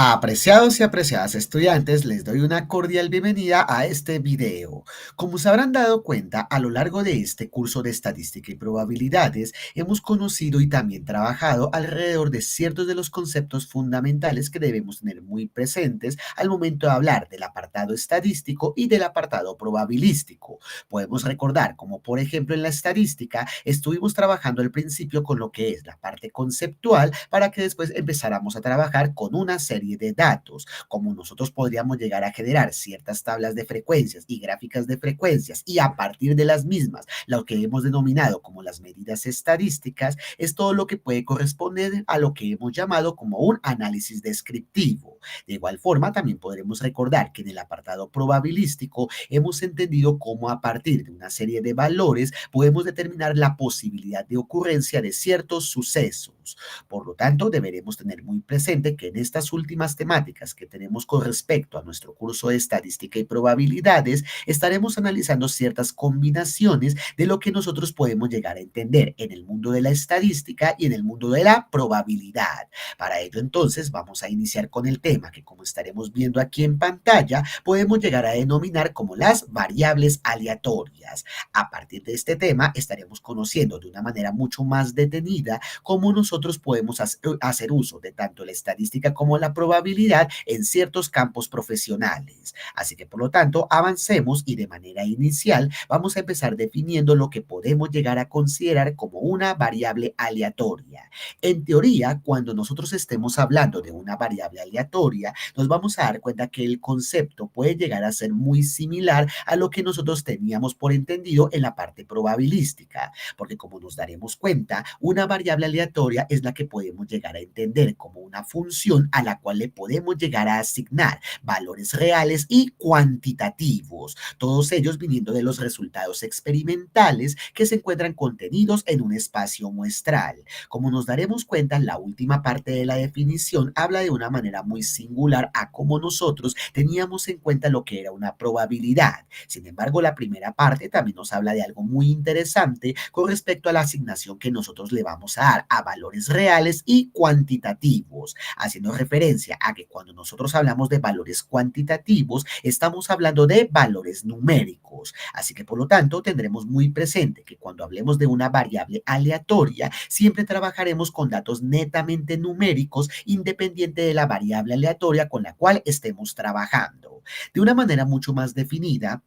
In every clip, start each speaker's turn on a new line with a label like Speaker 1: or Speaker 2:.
Speaker 1: Apreciados y apreciadas estudiantes, les doy una cordial bienvenida a este video. Como se habrán dado cuenta, a lo largo de este curso de estadística y probabilidades, hemos conocido y también trabajado alrededor de ciertos de los conceptos fundamentales que debemos tener muy presentes al momento de hablar del apartado estadístico y del apartado probabilístico. Podemos recordar, como por ejemplo en la estadística, estuvimos trabajando al principio con lo que es la parte conceptual para que después empezáramos a trabajar con una serie de datos, como nosotros podríamos llegar a generar ciertas tablas de frecuencias y gráficas de frecuencias y a partir de las mismas, lo que hemos denominado como las medidas estadísticas, es todo lo que puede corresponder a lo que hemos llamado como un análisis descriptivo. De igual forma, también podremos recordar que en el apartado probabilístico hemos entendido cómo a partir de una serie de valores podemos determinar la posibilidad de ocurrencia de ciertos sucesos. Por lo tanto, deberemos tener muy presente que en estas últimas temáticas que tenemos con respecto a nuestro curso de estadística y probabilidades, estaremos analizando ciertas combinaciones de lo que nosotros podemos llegar a entender en el mundo de la estadística y en el mundo de la probabilidad. Para ello, entonces, vamos a iniciar con el tema que, como estaremos viendo aquí en pantalla, podemos llegar a denominar como las variables aleatorias. A partir de este tema, estaremos conociendo de una manera mucho más detenida cómo nosotros podemos hacer uso de tanto la estadística como la probabilidad en ciertos campos profesionales. Así que, por lo tanto, avancemos y de manera inicial vamos a empezar definiendo lo que podemos llegar a considerar como una variable aleatoria. En teoría, cuando nosotros estemos hablando de una variable aleatoria, nos vamos a dar cuenta que el concepto puede llegar a ser muy similar a lo que nosotros teníamos por entendido en la parte probabilística, porque como nos daremos cuenta, una variable aleatoria es la que podemos llegar a entender como una función a la cual le podemos llegar a asignar valores reales y cuantitativos, todos ellos viniendo de los resultados experimentales que se encuentran contenidos en un espacio muestral. Como nos daremos cuenta, la última parte de la definición habla de una manera muy singular a cómo nosotros teníamos en cuenta lo que era una probabilidad. Sin embargo, la primera parte también nos habla de algo muy interesante con respecto a la asignación que nosotros le vamos a dar a valores reales y cuantitativos, haciendo referencia a que cuando nosotros hablamos de valores cuantitativos, estamos hablando de valores numéricos. Así que, por lo tanto, tendremos muy presente que cuando hablemos de una variable aleatoria, siempre trabajaremos con datos netamente numéricos independiente de la variable aleatoria con la cual estemos trabajando. De una manera mucho más definida,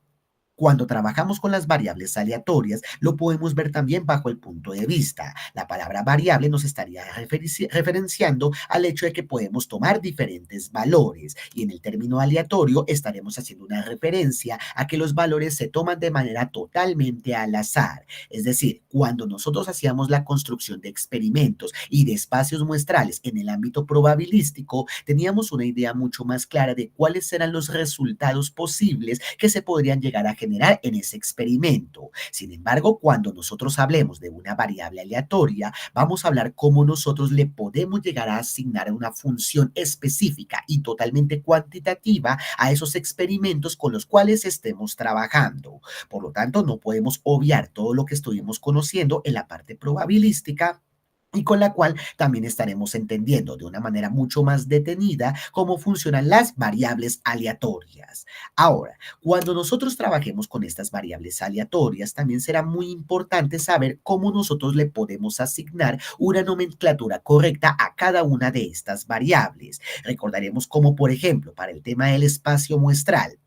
Speaker 1: cuando trabajamos con las variables aleatorias, lo podemos ver también bajo el punto de vista. La palabra variable nos estaría referenciando al hecho de que podemos tomar diferentes valores y en el término aleatorio estaremos haciendo una referencia a que los valores se toman de manera totalmente al azar. Es decir, cuando nosotros hacíamos la construcción de experimentos y de espacios muestrales en el ámbito probabilístico, teníamos una idea mucho más clara de cuáles eran los resultados posibles que se podrían llegar a generar en ese experimento. Sin embargo, cuando nosotros hablemos de una variable aleatoria, vamos a hablar cómo nosotros le podemos llegar a asignar una función específica y totalmente cuantitativa a esos experimentos con los cuales estemos trabajando. Por lo tanto, no podemos obviar todo lo que estuvimos conociendo en la parte probabilística y con la cual también estaremos entendiendo de una manera mucho más detenida cómo funcionan las variables aleatorias. Ahora, cuando nosotros trabajemos con estas variables aleatorias, también será muy importante saber cómo nosotros le podemos asignar una nomenclatura correcta a cada una de estas variables. Recordaremos cómo, por ejemplo, para el tema del espacio muestral,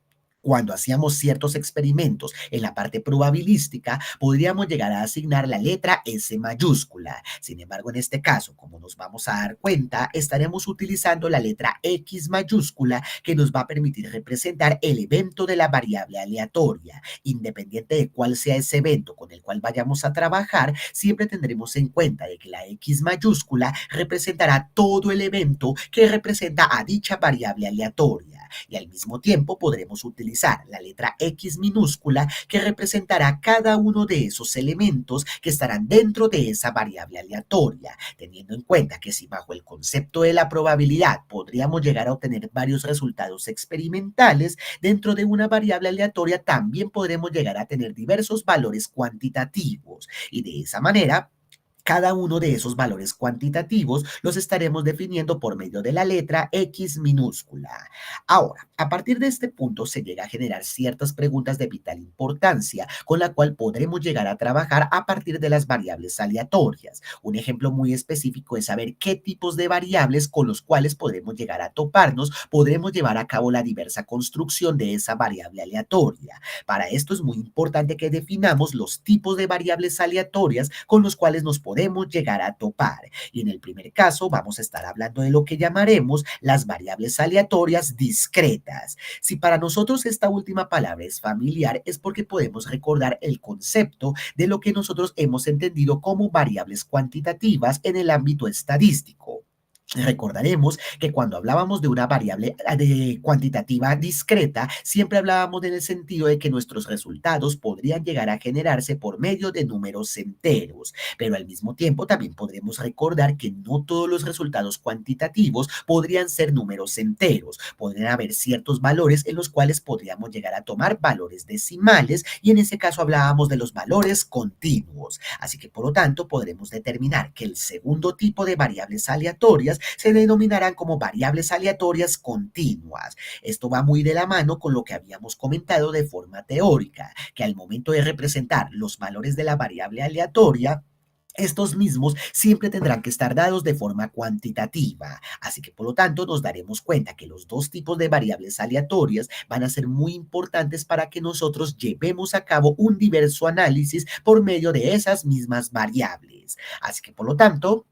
Speaker 1: cuando hacíamos ciertos experimentos en la parte probabilística, podríamos llegar a asignar la letra S mayúscula. Sin embargo, en este caso, como nos vamos a dar cuenta, estaremos utilizando la letra X mayúscula que nos va a permitir representar el evento de la variable aleatoria. Independiente de cuál sea ese evento con el cual vayamos a trabajar, siempre tendremos en cuenta de que la X mayúscula representará todo el evento que representa a dicha variable aleatoria y al mismo tiempo podremos utilizar la letra X minúscula que representará cada uno de esos elementos que estarán dentro de esa variable aleatoria, teniendo en cuenta que si bajo el concepto de la probabilidad podríamos llegar a obtener varios resultados experimentales, dentro de una variable aleatoria también podremos llegar a tener diversos valores cuantitativos y de esa manera Cada uno de esos valores cuantitativos los estaremos definiendo por medio de la letra X minúscula. Ahora, a partir de este punto se llega a generar ciertas preguntas de vital importancia con la cual podremos llegar a trabajar a partir de las variables aleatorias. Un ejemplo muy específico es saber qué tipos de variables con los cuales podremos llegar a toparnos, podremos llevar a cabo la diversa construcción de esa variable aleatoria. Para esto es muy importante que definamos los tipos de variables aleatorias con los cuales nos podemos llegar a topar. Y en el primer caso vamos a estar hablando de lo que llamaremos las variables aleatorias discretas. Si para nosotros esta última palabra es familiar, es porque podemos recordar el concepto de lo que nosotros hemos entendido como variables cuantitativas en el ámbito estadístico. Recordaremos que cuando hablábamos de una variable cuantitativa discreta, siempre hablábamos en el sentido de que nuestros resultados podrían llegar a generarse por medio de números enteros, pero al mismo tiempo también podremos recordar que no todos los resultados cuantitativos podrían ser números enteros, podrían haber ciertos valores en los cuales podríamos llegar a tomar valores decimales y en ese caso hablábamos de los valores continuos. Así que por lo tanto podremos determinar que el segundo tipo de variables aleatorias se denominarán como variables aleatorias continuas. Esto va muy de la mano con lo que habíamos comentado de forma teórica, que al momento de representar los valores de la variable aleatoria, estos mismos siempre tendrán que estar dados de forma cuantitativa, así que por lo tanto nos daremos cuenta que los dos tipos de variables aleatorias van a ser muy importantes para que nosotros llevemos a cabo un diverso análisis por medio de esas mismas variables. Así que por lo tanto,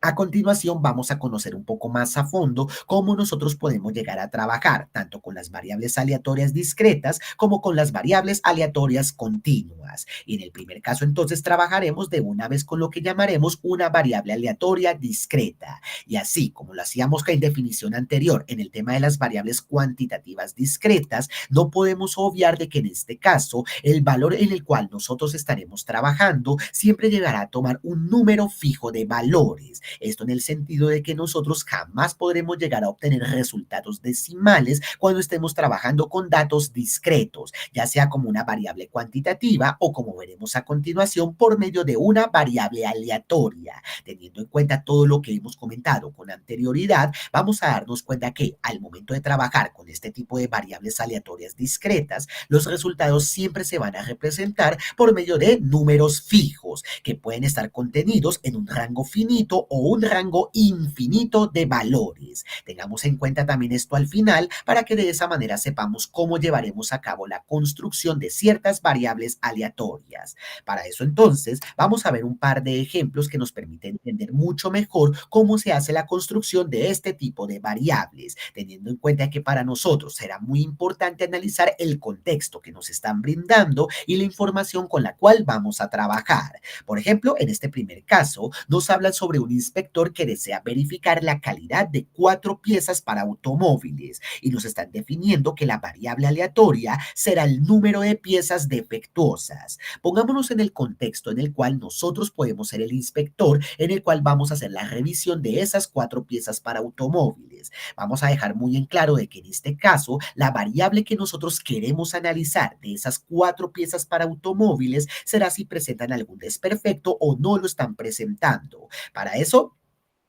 Speaker 1: a continuación, vamos a conocer un poco más a fondo cómo nosotros podemos llegar a trabajar tanto con las variables aleatorias discretas como con las variables aleatorias continuas. Y en el primer caso, entonces, trabajaremos de una vez con lo que llamaremos una variable aleatoria discreta. Y así como lo hacíamos en definición anterior en el tema de las variables cuantitativas discretas, no podemos obviar de que en este caso el valor en el cual nosotros estaremos trabajando siempre llegará a tomar un número fijo de valores. Esto en el sentido de que nosotros jamás podremos llegar a obtener resultados decimales cuando estemos trabajando con datos discretos, ya sea como una variable cuantitativa o como veremos a continuación por medio de una variable aleatoria. Teniendo en cuenta todo lo que hemos comentado con anterioridad, vamos a darnos cuenta que al momento de trabajar con este tipo de variables aleatorias discretas, los resultados siempre se van a representar por medio de números fijos que pueden estar contenidos en un rango finito o un rango infinito de valores. Tengamos en cuenta también esto al final para que de esa manera sepamos cómo llevaremos a cabo la construcción de ciertas variables aleatorias. Para eso entonces vamos a ver un par de ejemplos que nos permiten entender mucho mejor cómo se hace la construcción de este tipo de variables, teniendo en cuenta que para nosotros será muy importante analizar el contexto que nos están brindando y la información con la cual vamos a trabajar. Por ejemplo, en este primer caso nos hablan sobre un inspector que desea verificar la calidad de 4 piezas para automóviles y nos están definiendo que la variable aleatoria será el número de piezas defectuosas. Pongámonos en el contexto en el cual nosotros podemos ser el inspector en el cual vamos a hacer la revisión de esas 4 piezas para automóviles. Vamos a dejar muy en claro de que en este caso la variable que nosotros queremos analizar de esas 4 piezas para automóviles será si presentan algún desperfecto o no lo están presentando. Para eso,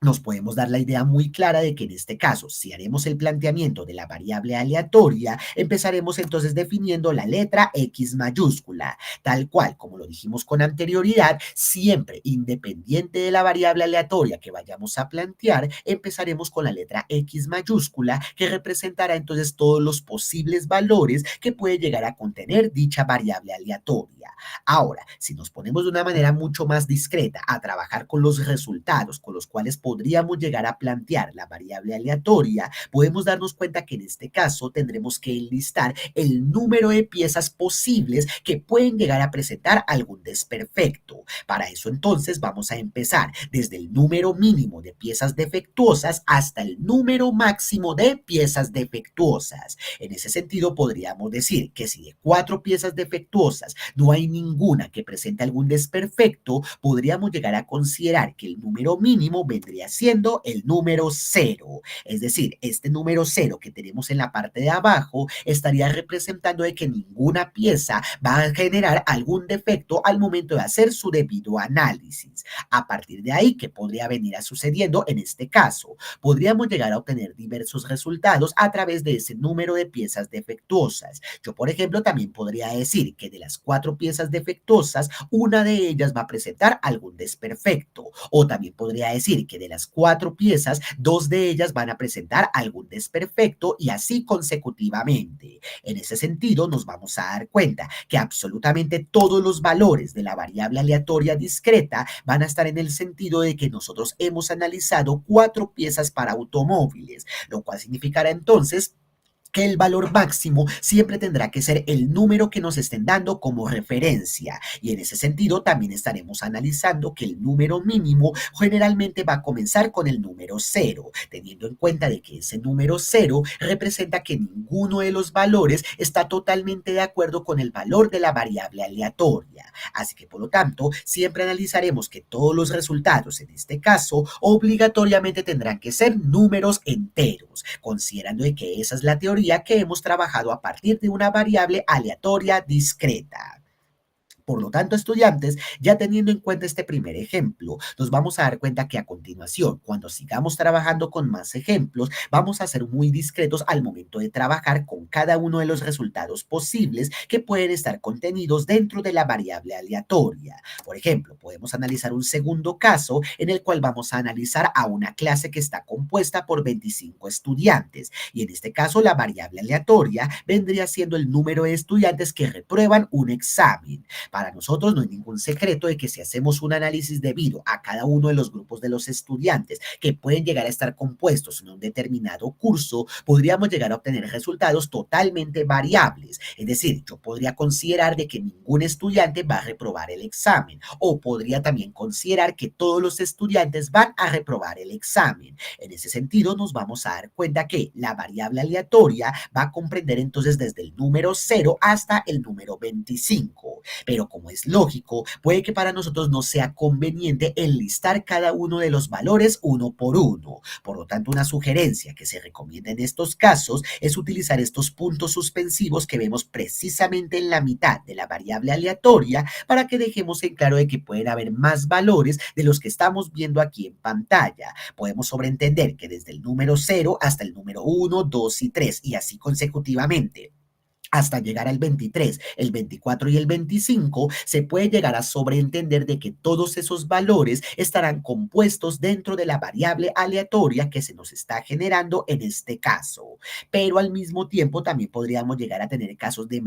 Speaker 1: nos podemos dar la idea muy clara de que en este caso, si haremos el planteamiento de la variable aleatoria, empezaremos entonces definiendo la letra X mayúscula, tal cual, como lo dijimos con anterioridad, siempre independiente de la variable aleatoria que vayamos a plantear, empezaremos con la letra X mayúscula que representará entonces todos los posibles valores que puede llegar a contener dicha variable aleatoria. Ahora, si nos ponemos de una manera mucho más discreta a trabajar con los resultados con los cuales podríamos llegar a plantear la variable aleatoria, podemos darnos cuenta que en este caso tendremos que enlistar el número de piezas posibles que pueden llegar a presentar algún desperfecto. Para eso entonces vamos a empezar desde el número mínimo de piezas defectuosas hasta el número máximo de piezas defectuosas. En ese sentido podríamos decir que si de 4 piezas defectuosas no hay ninguna que presente algún desperfecto, podríamos llegar a considerar que el número mínimo vendría vendría siendo el número cero. Es decir, este número cero que tenemos en la parte de abajo estaría representando de que ninguna pieza va a generar algún defecto al momento de hacer su debido análisis. A partir de ahí, ¿qué podría venir a sucediendo en este caso? Podríamos llegar a obtener diversos resultados a través de ese número de piezas defectuosas. Yo, por ejemplo, también podría decir que de las 4 piezas defectuosas, una de ellas va a presentar algún desperfecto. O también podría decir que de las 4 piezas, 2 de ellas van a presentar algún desperfecto y así consecutivamente. En ese sentido, nos vamos a dar cuenta que absolutamente todos los valores de la variable aleatoria discreta van a estar en el sentido de que nosotros hemos analizado 4 piezas para automóviles, lo cual significará entonces que el valor máximo siempre tendrá que ser el número que nos estén dando como referencia. Y en ese sentido también estaremos analizando que el número mínimo generalmente va a comenzar con el número cero, teniendo en cuenta de que ese número cero representa que ninguno de los valores está totalmente de acuerdo con el valor de la variable aleatoria. Así que por lo tanto, siempre analizaremos que todos los resultados en este caso obligatoriamente tendrán que ser números enteros, considerando de que esa es la teoría que hemos trabajado a partir de una variable aleatoria discreta. Por lo tanto, estudiantes, ya teniendo en cuenta este primer ejemplo, nos vamos a dar cuenta que a continuación, cuando sigamos trabajando con más ejemplos, vamos a ser muy discretos al momento de trabajar con cada uno de los resultados posibles que pueden estar contenidos dentro de la variable aleatoria. Por ejemplo, podemos analizar un segundo caso en el cual vamos a analizar a una clase que está compuesta por 25 estudiantes y en este caso la variable aleatoria vendría siendo el número de estudiantes que reprueban un examen. Para nosotros no hay ningún secreto de que si hacemos un análisis debido a cada uno de los grupos de los estudiantes que pueden llegar a estar compuestos en un determinado curso, podríamos llegar a obtener resultados totalmente variables. Es decir, yo podría considerar de que ningún estudiante va a reprobar el examen o podría también considerar que todos los estudiantes van a reprobar el examen. En ese sentido, nos vamos a dar cuenta que la variable aleatoria va a comprender entonces desde el número 0 hasta el número 25. Pero como es lógico, puede que para nosotros no sea conveniente enlistar cada uno de los valores uno por uno. Por lo tanto, una sugerencia que se recomienda en estos casos es utilizar estos puntos suspensivos que vemos precisamente en la mitad de la variable aleatoria para que dejemos en claro de que pueden haber más valores de los que estamos viendo aquí en pantalla. Podemos sobreentender que desde el número 0 hasta el número 1, 2 y 3 y así consecutivamente hasta llegar al 23, el 24 y el 25, se puede llegar a sobreentender de que todos esos valores estarán compuestos dentro de la variable aleatoria que se nos está generando en este caso. Pero al mismo tiempo también podríamos llegar a tener casos de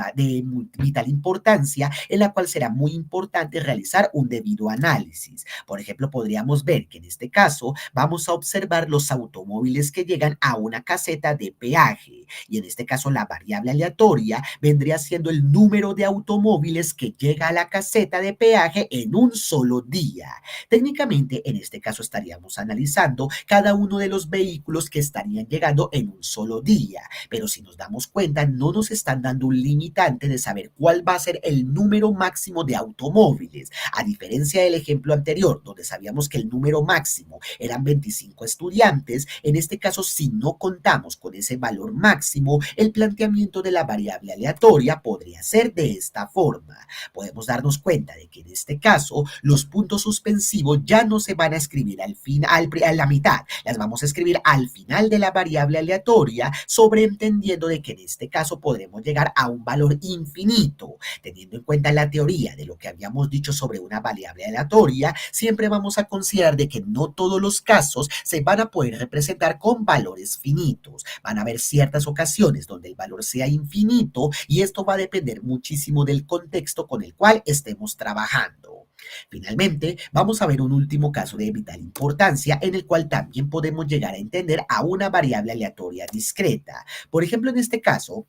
Speaker 1: vital importancia en la cual será muy importante realizar un debido análisis. Por ejemplo, podríamos ver que en este caso vamos a observar los automóviles que llegan a una caseta de peaje y en este caso la variable aleatoria vendría siendo el número de automóviles que llega a la caseta de peaje en un solo día. Técnicamente, en este caso estaríamos analizando cada uno de los vehículos que estarían llegando en un solo día, pero si nos damos cuenta, no nos están dando un limitante de saber cuál va a ser el número máximo de automóviles, a diferencia del ejemplo anterior, donde sabíamos que el número máximo eran 25 estudiantes. En este caso, si no contamos con ese valor máximo, el planteamiento de la variable aleatoria podría ser de esta forma. Podemos darnos cuenta de que en este caso los puntos suspensivos ya no se van a escribir al final, a la mitad, las vamos a escribir al final de la variable aleatoria, sobreentendiendo de que en este caso podremos llegar a un valor infinito. Teniendo en cuenta la teoría de lo que habíamos dicho sobre una variable aleatoria, siempre vamos a considerar de que no todos los casos se van a poder representar con valores finitos. Van a haber ciertas ocasiones donde el valor sea infinito y esto va a depender muchísimo del contexto con el cual estemos trabajando. Finalmente, vamos a ver un último caso de vital importancia en el cual también podemos llegar a entender a una variable aleatoria discreta. Por ejemplo, en este caso,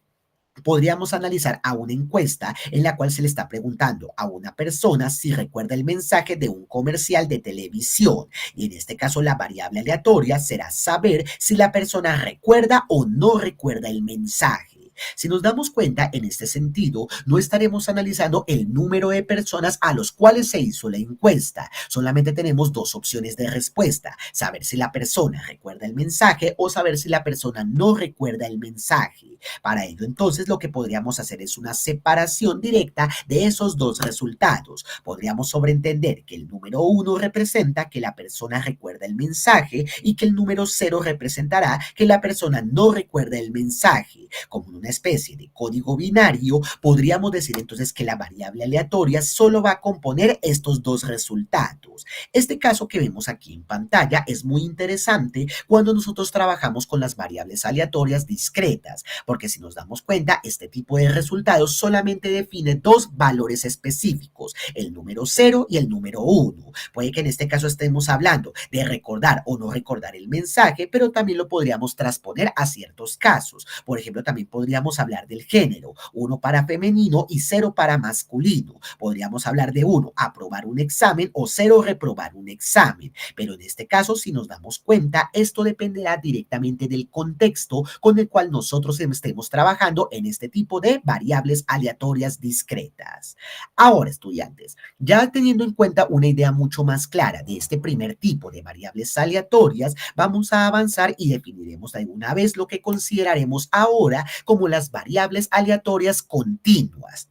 Speaker 1: podríamos analizar a una encuesta en la cual se le está preguntando a una persona si recuerda el mensaje de un comercial de televisión. Y en este caso la variable aleatoria será saber si la persona recuerda o no recuerda el mensaje. Si nos damos cuenta, en este sentido, no estaremos analizando el número de personas a los cuales se hizo la encuesta. Solamente tenemos dos opciones de respuesta: saber si la persona recuerda el mensaje o saber si la persona no recuerda el mensaje. Para ello, entonces, lo que podríamos hacer es una separación directa de esos dos resultados. Podríamos sobreentender que el número 1 representa que la persona recuerda el mensaje y que el número 0 representará que la persona no recuerda el mensaje. Como una especie de código binario, podríamos decir entonces que la variable aleatoria solo va a componer estos dos resultados. Este caso que vemos aquí en pantalla es muy interesante cuando nosotros trabajamos con las variables aleatorias discretas, porque si nos damos cuenta, este tipo de resultados solamente define dos valores específicos: el número 0 y el número 1. Puede que en este caso estemos hablando de recordar o no recordar el mensaje, pero también lo podríamos transponer a ciertos casos. Por ejemplo, también podríamos hablar del género: 1 para femenino y 0 para masculino. Podríamos hablar de 1 aprobar un examen o 0 reprobar un examen. Pero en este caso, si nos damos cuenta, esto dependerá directamente del contexto con el cual nosotros estemos trabajando en este tipo de variables aleatorias discretas. Ahora, estudiantes, ya teniendo en cuenta una idea mucho más clara de este primer tipo de variables aleatorias, vamos a avanzar y definiremos de una vez lo que consideraremos ahora como las variables aleatorias continuas,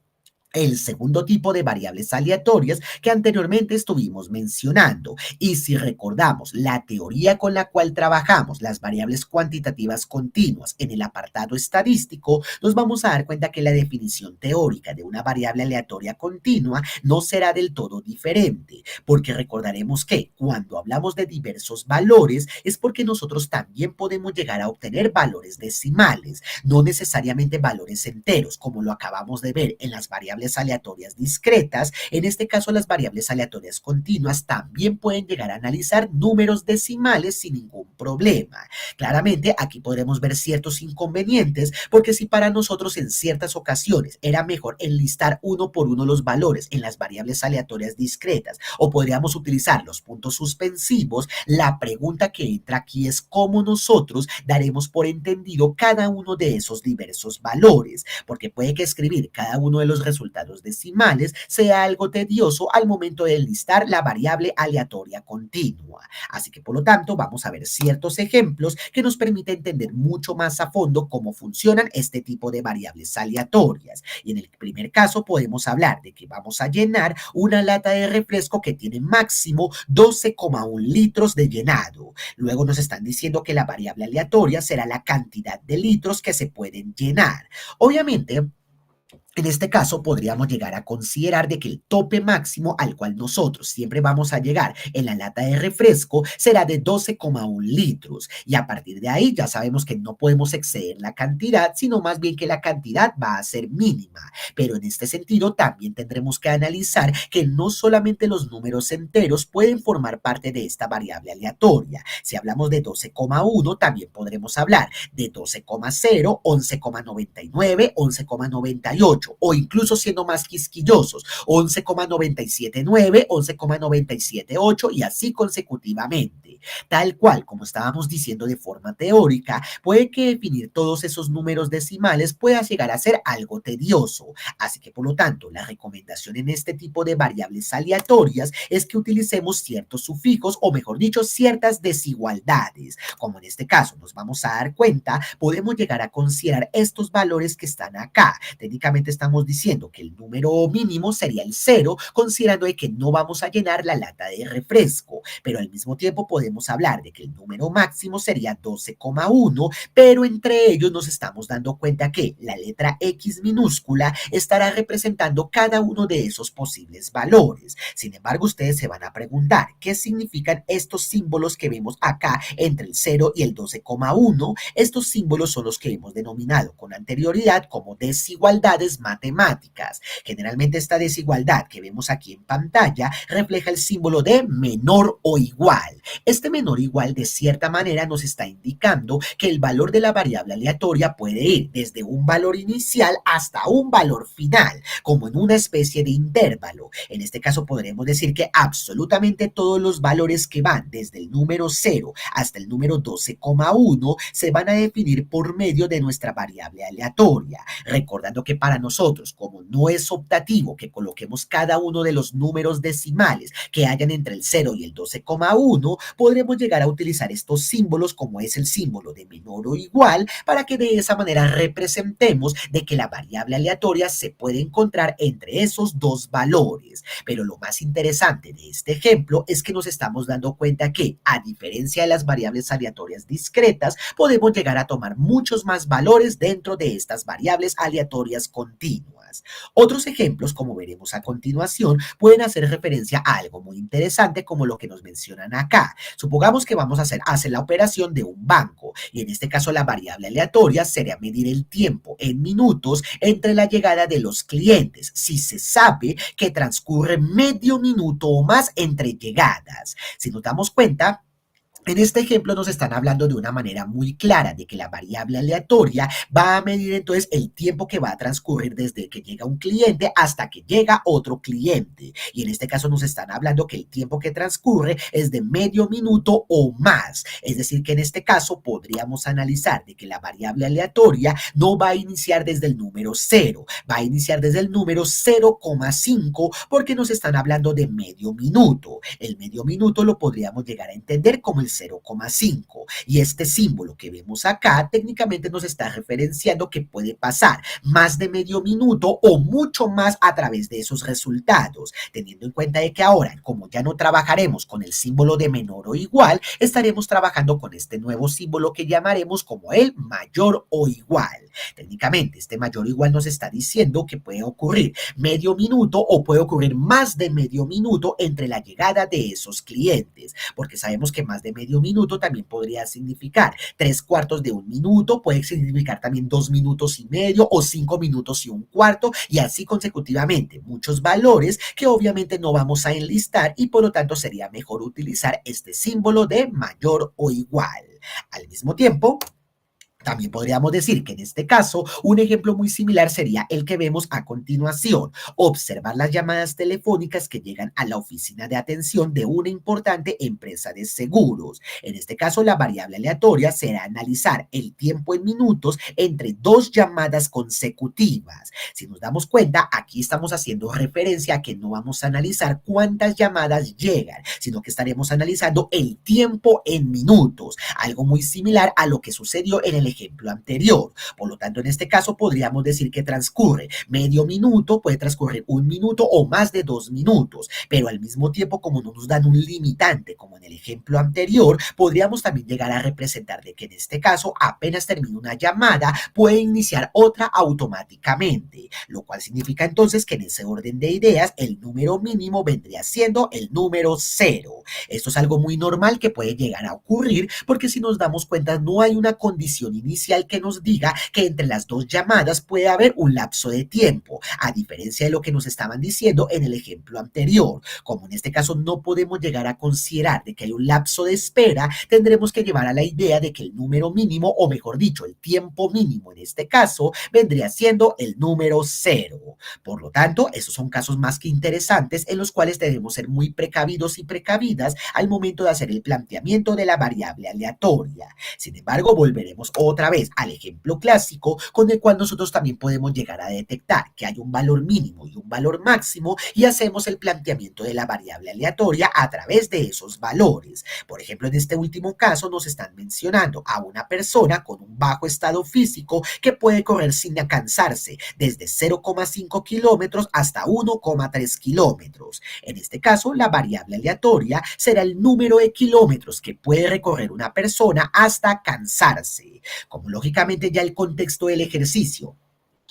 Speaker 1: el segundo tipo de variables aleatorias que anteriormente estuvimos mencionando. Y si recordamos la teoría con la cual trabajamos las variables cuantitativas continuas en el apartado estadístico, nos vamos a dar cuenta que la definición teórica de una variable aleatoria continua no será del todo diferente, porque recordaremos que cuando hablamos de diversos valores es porque nosotros también podemos llegar a obtener valores decimales, no necesariamente valores enteros, como lo acabamos de ver en las variables aleatorias discretas. En este caso, las variables aleatorias continuas también pueden llegar a analizar números decimales sin ningún problema. Claramente, aquí podremos ver ciertos inconvenientes, porque si para nosotros en ciertas ocasiones era mejor enlistar uno por uno los valores en las variables aleatorias discretas, o podríamos utilizar los puntos suspensivos, la pregunta que entra aquí es cómo nosotros daremos por entendido cada uno de esos diversos valores, porque puede que escribir cada uno de los resultados decimales sea algo tedioso al momento de enlistar la variable aleatoria continua. Así que, por lo tanto, vamos a ver ciertos ejemplos que nos permiten entender mucho más a fondo cómo funcionan este tipo de variables aleatorias. Y en el primer caso podemos hablar de que vamos a llenar una lata de refresco que tiene máximo 12,1 litros de llenado. Luego nos están diciendo que la variable aleatoria será la cantidad de litros que se pueden llenar. Obviamente, en este caso, podríamos llegar a considerar de que el tope máximo al cual nosotros siempre vamos a llegar en la lata de refresco será de 12,1 litros. Y a partir de ahí ya sabemos que no podemos exceder la cantidad, sino más bien que la cantidad va a ser mínima. Pero en este sentido también tendremos que analizar que no solamente los números enteros pueden formar parte de esta variable aleatoria. Si hablamos de 12,1, también podremos hablar de 12,0, 11,99, 11,98, o incluso siendo más quisquillosos, 11,979, 11,978 y así consecutivamente. Tal cual, como estábamos diciendo de forma teórica, puede que definir todos esos números decimales pueda llegar a ser algo tedioso. Así que, por lo tanto, la recomendación en este tipo de variables aleatorias es que utilicemos ciertos sufijos, o mejor dicho, ciertas desigualdades. Como en este caso nos vamos a dar cuenta, podemos llegar a considerar estos valores que están acá. Técnicamente estamos diciendo que el número mínimo sería el 0, considerando que no vamos a llenar la lata de refresco, pero al mismo tiempo podemos hablar de que el número máximo sería 12,1, pero entre ellos nos estamos dando cuenta que la letra X minúscula estará representando cada uno de esos posibles valores. Sin embargo, ustedes se van a preguntar, ¿qué significan estos símbolos que vemos acá entre el 0 y el 12,1? Estos símbolos son los que hemos denominado con anterioridad como desigualdades matemáticas. Generalmente esta desigualdad que vemos aquí en pantalla refleja el símbolo de menor o igual. Este menor o igual de cierta manera nos está indicando que el valor de la variable aleatoria puede ir desde un valor inicial hasta un valor final, como en una especie de intervalo. En este caso podremos decir que absolutamente todos los valores que van desde el número 0 hasta el número 12,1 se van a definir por medio de nuestra variable aleatoria, recordando que para nosotros, como no es optativo que coloquemos cada uno de los números decimales que hayan entre el 0 y el 12,1, podremos llegar a utilizar estos símbolos como es el símbolo de menor o igual para que de esa manera representemos de que la variable aleatoria se puede encontrar entre esos dos valores. Pero lo más interesante de este ejemplo es que nos estamos dando cuenta que, a diferencia de las variables aleatorias discretas, podemos llegar a tomar muchos más valores dentro de estas variables aleatorias continuas. Otros ejemplos, como veremos a continuación, pueden hacer referencia a algo muy interesante como lo que nos mencionan acá. Supongamos que vamos a hacer la operación de un banco y en este caso la variable aleatoria sería medir el tiempo en minutos entre la llegada de los clientes, si se sabe que transcurre medio minuto o más entre llegadas. Si nos damos cuenta, en este ejemplo nos están hablando de una manera muy clara de que la variable aleatoria va a medir entonces el tiempo que va a transcurrir desde que llega un cliente hasta que llega otro cliente. Y en este caso nos están hablando que el tiempo que transcurre es de medio minuto o más. Es decir, que en este caso podríamos analizar de que la variable aleatoria no va a iniciar desde el número 0, va a iniciar desde el número 0,5 porque nos están hablando de medio minuto. El medio minuto lo podríamos llegar a entender como el 0,5 y este símbolo que vemos acá técnicamente nos está referenciando que puede pasar más de medio minuto o mucho más a través de esos resultados, teniendo en cuenta de que ahora, como ya no trabajaremos con el símbolo de menor o igual, estaremos trabajando con este nuevo símbolo que llamaremos como el mayor o igual. Técnicamente este mayor o igual nos está diciendo que puede ocurrir medio minuto o puede ocurrir más de medio minuto entre la llegada de esos clientes, porque sabemos que más de medio minuto también podría significar 3/4 de un minuto, puede significar también 2 minutos y medio o 5 minutos y un cuarto y así consecutivamente, muchos valores que obviamente no vamos a enlistar y por lo tanto sería mejor utilizar este símbolo de mayor o igual. Al mismo tiempo, también podríamos decir que en este caso un ejemplo muy similar sería el que vemos a continuación, observar las llamadas telefónicas que llegan a la oficina de atención de una importante empresa de seguros. En este caso la variable aleatoria será analizar el tiempo en minutos entre dos llamadas consecutivas. Si nos damos cuenta, aquí estamos haciendo referencia a que no vamos a analizar cuántas llamadas llegan, sino que estaremos analizando el tiempo en minutos, algo muy similar a lo que sucedió en el ejemplo anterior. Por lo tanto, en este caso podríamos decir que transcurre medio minuto, puede transcurrir un minuto o más de 2 minutos, pero al mismo tiempo, como no nos dan un limitante, como en el ejemplo anterior, podríamos también llegar a representar de que en este caso, apenas termina una llamada, puede iniciar otra automáticamente, lo cual significa entonces que en ese orden de ideas, el número mínimo vendría siendo el número 0. Esto es algo muy normal que puede llegar a ocurrir porque si nos damos cuenta no hay una condición inicial que nos diga que entre las dos llamadas puede haber un lapso de tiempo, a diferencia de lo que nos estaban diciendo en el ejemplo anterior. Como en este caso no podemos llegar a considerar de que hay un lapso de espera, tendremos que llevar a la idea de que el número mínimo, o mejor dicho, el tiempo mínimo en este caso, vendría siendo el número 0. Por lo tanto, esos son casos más que interesantes en los cuales debemos ser muy precavidos y precavidas al momento de hacer el planteamiento de la variable aleatoria. Sin embargo, volveremos otra vez al ejemplo clásico con el cual nosotros también podemos llegar a detectar que hay un valor mínimo y un valor máximo y hacemos el planteamiento de la variable aleatoria a través de esos valores. Por ejemplo, en este último caso nos están mencionando a una persona con un bajo estado físico que puede correr sin cansarse desde 0,5 kilómetros hasta 1,3 kilómetros. En este caso, la variable aleatoria será el número de kilómetros que puede recorrer una persona hasta cansarse. Como lógicamente ya el contexto del ejercicio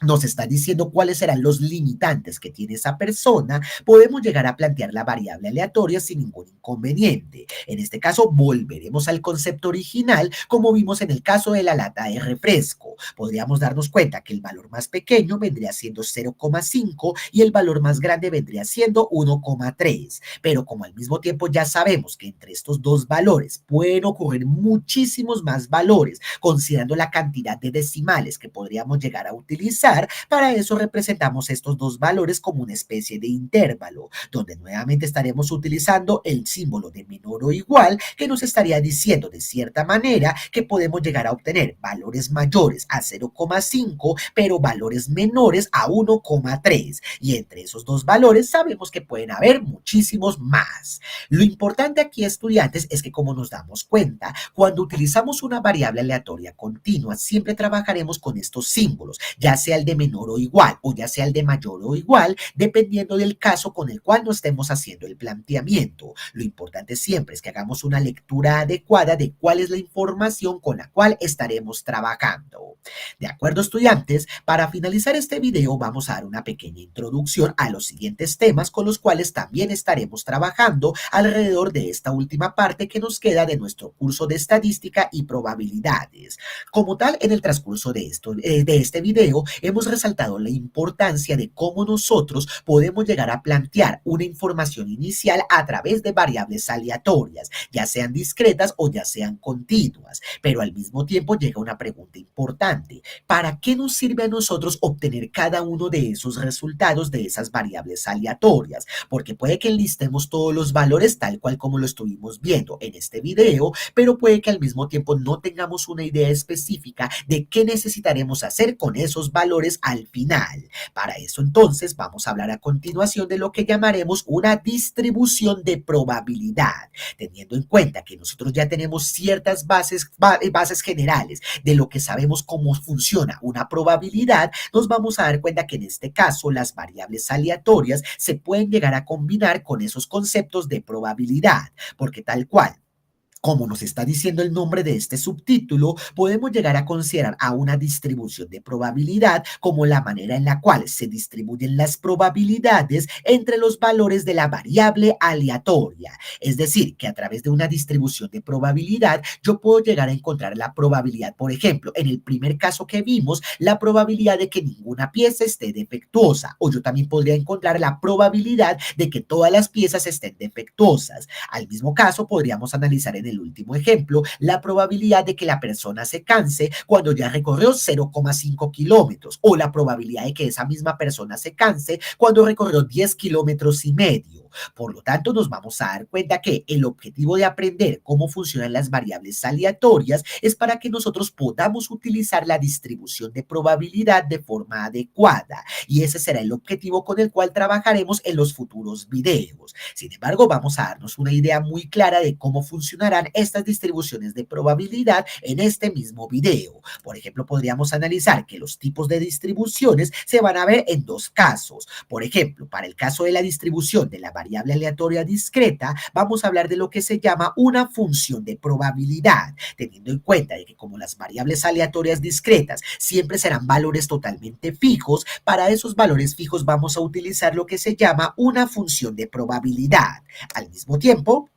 Speaker 1: nos está diciendo cuáles serán los limitantes que tiene esa persona, podemos llegar a plantear la variable aleatoria sin ningún inconveniente. En este caso, volveremos al concepto original, como vimos en el caso de la lata de refresco. Podríamos darnos cuenta que el valor más pequeño vendría siendo 0,5 y el valor más grande vendría siendo 1,3. Pero como al mismo tiempo ya sabemos que entre estos dos valores pueden ocurrir muchísimos más valores, considerando la cantidad de decimales que podríamos llegar a utilizar, para eso representamos estos dos valores como una especie de intervalo, donde nuevamente estaremos utilizando el símbolo de menor o igual, que nos estaría diciendo de cierta manera que podemos llegar a obtener valores mayores a 0,5, pero valores menores a 1,3. Y entre esos dos valores sabemos que pueden haber muchísimos más. Lo importante aquí, estudiantes, es que como nos damos cuenta, cuando utilizamos una variable aleatoria continua, siempre trabajaremos con estos símbolos, ya sea el de menor o igual, o ya sea el de mayor o igual, dependiendo del caso con el cual nos estemos haciendo el planteamiento. Lo importante siempre es que hagamos una lectura adecuada de cuál es la información con la cual estaremos trabajando. De acuerdo, estudiantes, para finalizar este video vamos a dar una pequeña introducción a los siguientes temas con los cuales también estaremos trabajando alrededor de esta última parte que nos queda de nuestro curso de estadística y probabilidades. Como tal, en el transcurso de este video hemos resaltado la importancia de cómo nosotros podemos llegar a plantear una información inicial a través de variables aleatorias, ya sean discretas o ya sean continuas, pero al mismo tiempo llega una pregunta importante: ¿para qué nos sirve a nosotros obtener cada uno de esos resultados de esas variables aleatorias? Porque puede que enlistemos todos los valores tal cual como lo estuvimos viendo en este video, pero puede que al mismo tiempo no tengamos una idea específica de qué necesitaremos hacer con esos valores al final. Para eso entonces vamos a hablar a continuación de lo que llamaremos una distribución de probabilidad, teniendo en cuenta que nosotros ya tenemos ciertas bases generales de lo que sabemos cómo funciona una probabilidad. Nos vamos a dar cuenta que en este caso las variables aleatorias se pueden llegar a combinar con esos conceptos de probabilidad, porque tal cual como nos está diciendo el nombre de este subtítulo, podemos llegar a considerar a una distribución de probabilidad como la manera en la cual se distribuyen las probabilidades entre los valores de la variable aleatoria. Es decir, que a través de una distribución de probabilidad yo puedo llegar a encontrar la probabilidad, por ejemplo, en el primer caso que vimos, la probabilidad de que ninguna pieza esté defectuosa, o yo también podría encontrar la probabilidad de que todas las piezas estén defectuosas. Al mismo caso, podríamos analizar en el último ejemplo la probabilidad de que la persona se canse cuando ya recorrió 0,5 kilómetros, o la probabilidad de que esa misma persona se canse cuando recorrió 10 kilómetros y medio. Por lo tanto, nos vamos a dar cuenta que el objetivo de aprender cómo funcionan las variables aleatorias es para que nosotros podamos utilizar la distribución de probabilidad de forma adecuada, y ese será el objetivo con el cual trabajaremos en los futuros videos. Sin embargo, vamos a darnos una idea muy clara de cómo funcionarán estas distribuciones de probabilidad en este mismo video. Por ejemplo, podríamos analizar que los tipos de distribuciones se van a ver en dos casos. Por ejemplo, para el caso de la distribución de la variable aleatoria discreta, vamos a hablar de lo que se llama una función de probabilidad, teniendo en cuenta de que como las variables aleatorias discretas siempre serán valores totalmente fijos, para esos valores fijos vamos a utilizar lo que se llama una función de probabilidad. Al mismo tiempo,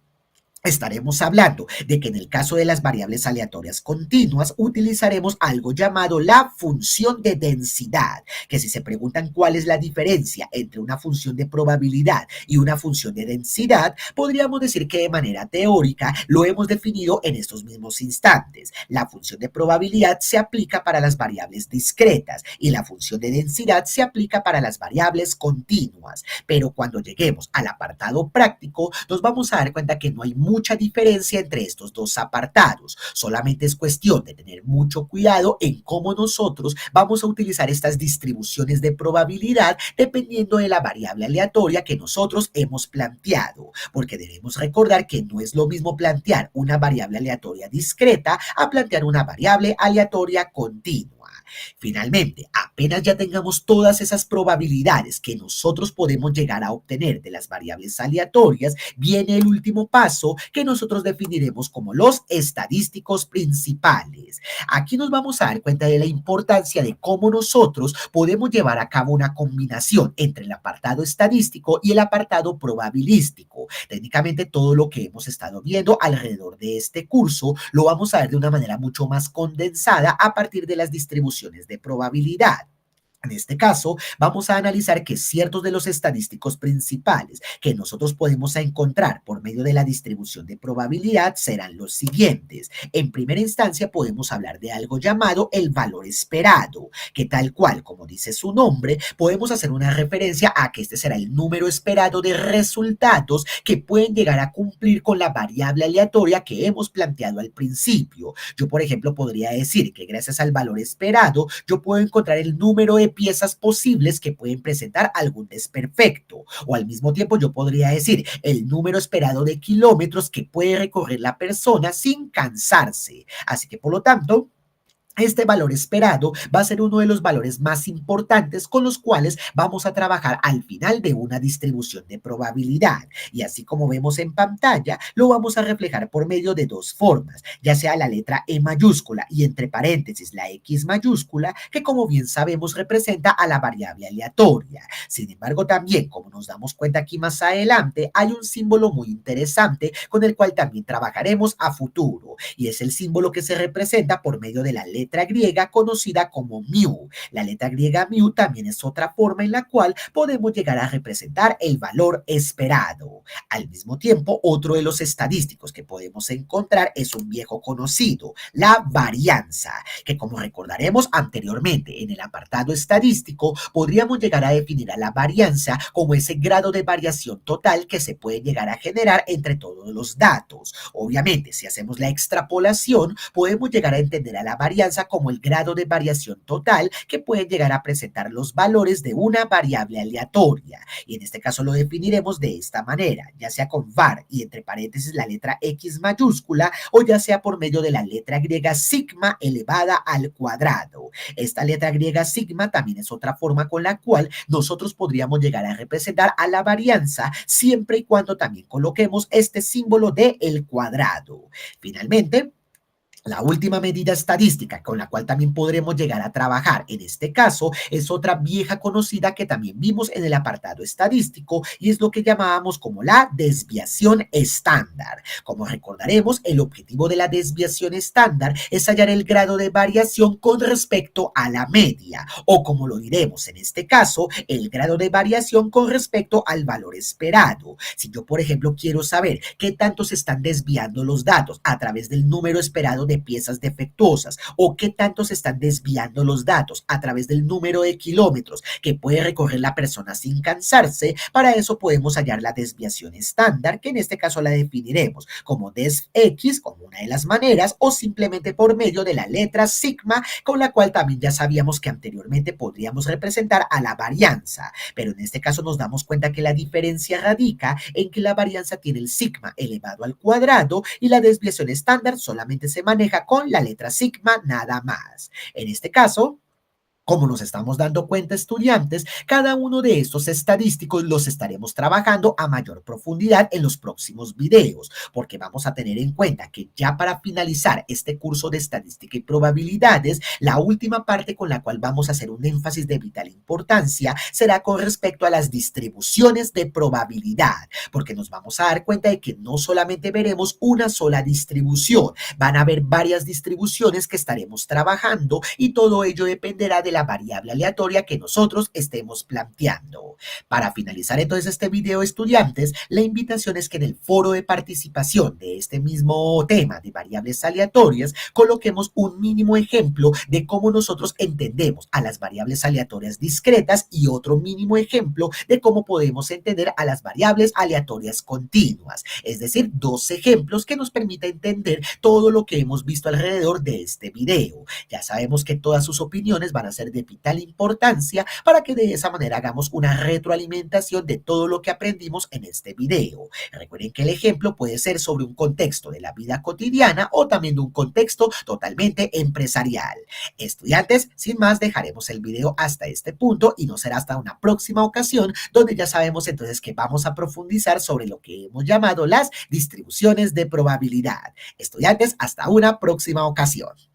Speaker 1: estaremos hablando de que en el caso de las variables aleatorias continuas utilizaremos algo llamado la función de densidad, que si se preguntan cuál es la diferencia entre una función de probabilidad y una función de densidad, podríamos decir que de manera teórica lo hemos definido en estos mismos instantes. La función de probabilidad se aplica para las variables discretas y la función de densidad se aplica para las variables continuas, pero cuando lleguemos al apartado práctico nos vamos a dar cuenta que no hay mucha diferencia entre estos dos apartados. Solamente es cuestión de tener mucho cuidado en cómo nosotros vamos a utilizar estas distribuciones de probabilidad dependiendo de la variable aleatoria que nosotros hemos planteado, porque debemos recordar que no es lo mismo plantear una variable aleatoria discreta a plantear una variable aleatoria continua. Finalmente, apenas ya tengamos todas esas probabilidades que nosotros podemos llegar a obtener de las variables aleatorias, viene el último paso que nosotros definiremos como los estadísticos principales. Aquí nos vamos a dar cuenta de la importancia de cómo nosotros podemos llevar a cabo una combinación entre el apartado estadístico y el apartado probabilístico. Técnicamente todo lo que hemos estado viendo alrededor de este curso lo vamos a ver de una manera mucho más condensada a partir de las distribuciones de probabilidad. En este caso, vamos a analizar que ciertos de los estadísticos principales que nosotros podemos encontrar por medio de la distribución de probabilidad serán los siguientes. En primera instancia, podemos hablar de algo llamado el valor esperado, que tal cual, como dice su nombre, podemos hacer una referencia a que este será el número esperado de resultados que pueden llegar a cumplir con la variable aleatoria que hemos planteado al principio. Yo, por ejemplo, podría decir que gracias al valor esperado, yo puedo encontrar el número de piezas posibles que pueden presentar algún desperfecto. O al mismo tiempo yo podría decir el número esperado de kilómetros que puede recorrer la persona sin cansarse. Así que por lo tanto, este valor esperado va a ser uno de los valores más importantes con los cuales vamos a trabajar al final de una distribución de probabilidad. Y así como vemos en pantalla, lo vamos a reflejar por medio de dos formas, ya sea la letra E mayúscula y entre paréntesis la X mayúscula, que como bien sabemos representa a la variable aleatoria. Sin embargo, también, como nos damos cuenta aquí más adelante, hay un símbolo muy interesante con el cual también trabajaremos a futuro, y es el símbolo que se representa por medio de la letra griega conocida como mu. La letra griega mu también es otra forma en la cual podemos llegar a representar el valor esperado. Al mismo tiempo, otro de los estadísticos que podemos encontrar es un viejo conocido, la varianza, que como recordaremos anteriormente en el apartado estadístico, podríamos llegar a definir a la varianza como ese grado de variación total que se puede llegar a generar entre todos los datos. Obviamente, si hacemos la extrapolación, podemos llegar a entender a la varianza como el grado de variación total que pueden llegar a presentar los valores de una variable aleatoria. Y en este caso lo definiremos de esta manera, ya sea con var y entre paréntesis la letra X mayúscula o ya sea por medio de la letra griega sigma elevada al cuadrado. Esta letra griega sigma también es otra forma con la cual nosotros podríamos llegar a representar a la varianza siempre y cuando también coloquemos este símbolo de el cuadrado. Finalmente, la última medida estadística con la cual también podremos llegar a trabajar en este caso es otra vieja conocida que también vimos en el apartado estadístico y es lo que llamábamos como la desviación estándar. Como recordaremos, el objetivo de la desviación estándar es hallar el grado de variación con respecto a la media o como lo diremos en este caso, el grado de variación con respecto al valor esperado. Si yo, por ejemplo, quiero saber qué tanto se están desviando los datos a través del número esperado de piezas defectuosas o qué tanto se están desviando los datos a través del número de kilómetros que puede recorrer la persona sin cansarse, para eso podemos hallar la desviación estándar, que en este caso la definiremos como desx como una de las maneras o simplemente por medio de la letra sigma, con la cual también ya sabíamos que anteriormente podríamos representar a la varianza, pero en este caso nos damos cuenta que la diferencia radica en que la varianza tiene el sigma elevado al cuadrado y la desviación estándar solamente se maneja con la letra sigma nada más. En este caso, como nos estamos dando cuenta, estudiantes, cada uno de estos estadísticos los estaremos trabajando a mayor profundidad en los próximos videos, porque vamos a tener en cuenta que ya para finalizar este curso de estadística y probabilidades, la última parte con la cual vamos a hacer un énfasis de vital importancia será con respecto a las distribuciones de probabilidad, porque nos vamos a dar cuenta de que no solamente veremos una sola distribución, van a haber varias distribuciones que estaremos trabajando y todo ello dependerá de la variable aleatoria que nosotros estemos planteando. Para finalizar entonces este video, estudiantes, la invitación es que en el foro de participación de este mismo tema de variables aleatorias coloquemos un mínimo ejemplo de cómo nosotros entendemos a las variables aleatorias discretas y otro mínimo ejemplo de cómo podemos entender a las variables aleatorias continuas, es decir, dos ejemplos que nos permita entender todo lo que hemos visto alrededor de este video. Ya sabemos que todas sus opiniones van a ser ser de vital importancia para que de esa manera hagamos una retroalimentación de todo lo que aprendimos en este video. Recuerden que el ejemplo puede ser sobre un contexto de la vida cotidiana o también de un contexto totalmente empresarial. Estudiantes, sin más, dejaremos el video hasta este punto y no será hasta una próxima ocasión donde ya sabemos entonces que vamos a profundizar sobre lo que hemos llamado las distribuciones de probabilidad. Estudiantes, hasta una próxima ocasión.